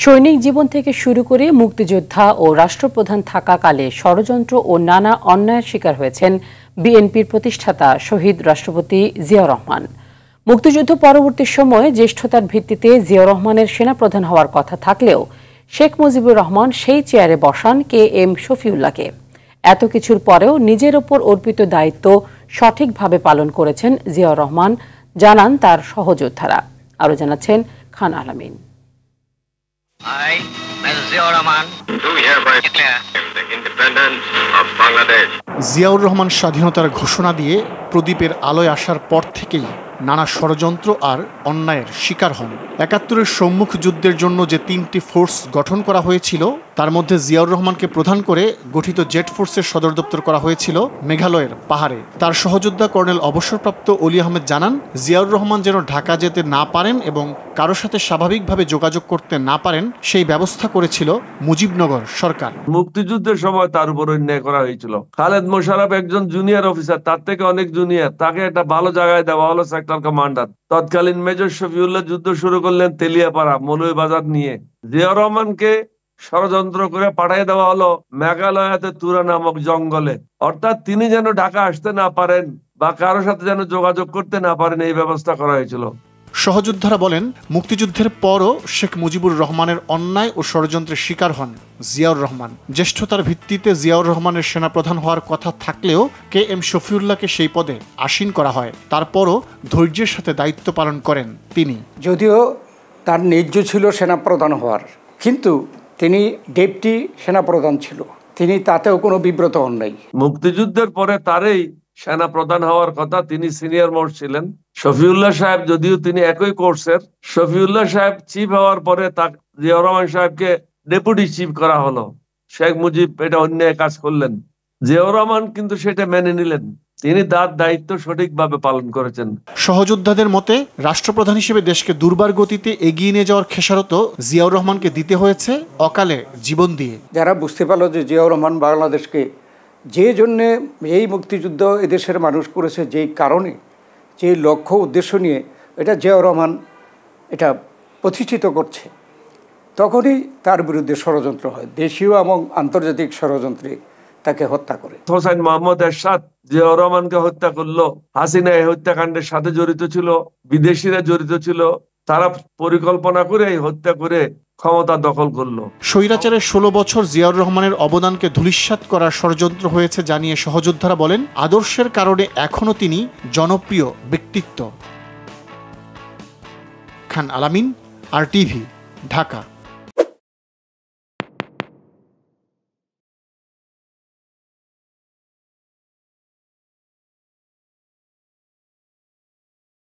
সৈনিক জীবন থেকে শুরু করে মুক্তিযোদ্ধা ও রাষ্ট্রপ্রধান থাকাকালে ষড়যন্ত্র ও নানা অন্যায়ের শিকার হয়েছেন বিএনপির প্রতিষ্ঠাতা শহীদ রাষ্ট্রপতি জিয়াউর রহমান। মুক্তিযুদ্ধ পরবর্তী সময়ে জ্যেষ্ঠতার ভিত্তিতে জিয়াউর রহমানের সেনাপ্রধান হওয়ার কথা থাকলেও শেখ মুজিবুর রহমান সেই চেয়ারে বসান KM শফিউল্লাহকে। এত কিছুর পরেও নিজের ওপর অর্পিত দায়িত্ব সঠিকভাবে পালন করেছেন জিয়াউর রহমান, জানান তার সহযোদ্ধারা। আরও জানাচ্ছেন খান আলামিন। I, Mr. Ziaur Rahman, do hereby declare the independence of Bangladesh. Ziaur Rahman স্বাধীনতার ঘোষণা দিয়ে প্রদীপের আলোয় আসার পর থেকেই নানা ষড়যন্ত্র আর অন্যায়ের শিকার হন। ৭১-এর সম্মুখ যুদ্ধের জন্য যে ৩টি ফোর্স গঠন করা হয়েছিল তার মধ্যে জিয়াউর রহমানকে প্রধান করে গঠিত জেট ফোর্সের সদর দপ্তর করা হয়েছিল মেঘালয়ের পাহাড়ে। তার সহযোদ্ধা কর্নেল অবসরপ্রাপ্ত অলি আহমেদ জানান, জিয়াউর রহমান যেন ঢাকা যেতে না পারেন এবং কারো সাথে স্বাভাবিকভাবে যোগাযোগ করতে না পারেন সেই ব্যবস্থা করেছিল মুজিবনগর সরকার। মুক্তিযুদ্ধের সময় তার উপর অন্যায় করা হয়েছিল। খালেদ মোশাররফ একজন জুনিয়র অফিসার, তার থেকে অনেক জুনিয়র, তাকে একটা ভালো জায়গায় দেওয়া হলো সেক্টর কমান্ডার। তৎকালীন মেজর শফিউল্লাহ যুদ্ধ শুরু করলেন তেলিয়াপাড়া মৌলভীবাজার নিয়ে। জিয়াউর রহমানকে ষড়যন্ত্র করে পাঠিয়ে দেওয়া হলো মেঘালয়াতে তুরা নামক জঙ্গলে, অর্থাৎ তিনি যেন ঢাকা আসতে না পারেন বা কারোর সাথে যেন যোগাযোগ করতে না পারেন, এই ব্যবস্থা করা হয়েছিল। সহযোদ্ধারা বলেন, মুক্তিযুদ্ধের পরও শেখ মুজিবুর রহমানের অন্যায় ও ষড়যন্ত্রের শিকার হন জিয়াউর রহমান। জ্যেষ্ঠতার ভিত্তিতে জিয়াউর রহমানের সেনাপ্রধান হওয়ার কথা থাকলেও KM শফিউল্লাহকে সেই পদে আসীন করা হয়। তারপরও ধৈর্যের সাথে দায়িত্ব পালন করেন তিনি। যদিও তার ন্যায্য ছিল সেনাপ্রধান হওয়ার, কিন্তু তিনি ডেপুটি সেনাপ্রধান ছিল, তিনি তাতেও কোনো বিব্রত হন নাই। মুক্তিযুদ্ধের পরে তারই সেনা প্রধান হওয়ার কথা, তিনি সিনিয়র মোস্ট ছিলেন। শফিউল্লাহ সাহেব যদিও তিনি একই কোর্সের, শফিউল্লাহ সাহেব চিফ হওয়ার পরে জিয়াউর রহমান সাহেবকে ডেপুটি চিফ করা হলো। শেখ মুজিব এটা অন্যায় কাজ করলেন, জিয়াউর রহমান কিন্তু সেটা মেনে নিলেন। তিনি তার দায়িত্ব সঠিকভাবে পালন করেছেন। সহযোদ্ধাদের মতে রাষ্ট্রপ্রধান হিসেবে দেশকে দুর্বার গতিতে এগিয়ে নিয়ে যাওয়ার খেসারত জিয়াউর রহমানকে দিতে হয়েছে অকালে জীবন দিয়ে। যারা বুঝতে পারলো যে জিয়াউর রহমান বাংলাদেশকে যে জন্যে এই মুক্তিযুদ্ধ এদেশের মানুষ করেছে, যেই কারণে, যে লক্ষ্য উদ্দেশ্য নিয়ে এটা জিয়াউর রহমান এটা প্রতিষ্ঠিত করছে, তখনই তার বিরুদ্ধে ষড়যন্ত্র হয়, দেশীয় এবং আন্তর্জাতিক ষড়যন্ত্রে তাকে হত্যা করে। হোসেন মোহাম্মদ এরশাদ জিয়াউর রহমানকে হত্যা করলো। হাসিনা এই হত্যাকাণ্ডের সাথে জড়িত ছিল, বিদেশিরা জড়িত ছিল, তারা পরিকল্পনা করে এই হত্যা করে ক্ষমতা দখল করলো। স্বৈরাচারের 16 বছর জিয়াউর রহমানের অবদানকে ধূলিসাৎ করার ষড়যন্ত্র হয়েছে জানিয়ে সহযোদ্ধারা বলেন, আদর্শের কারণে এখনো তিনি জনপ্রিয় ব্যক্তিত্ব। খান আলামিন, RTV, ঢাকা।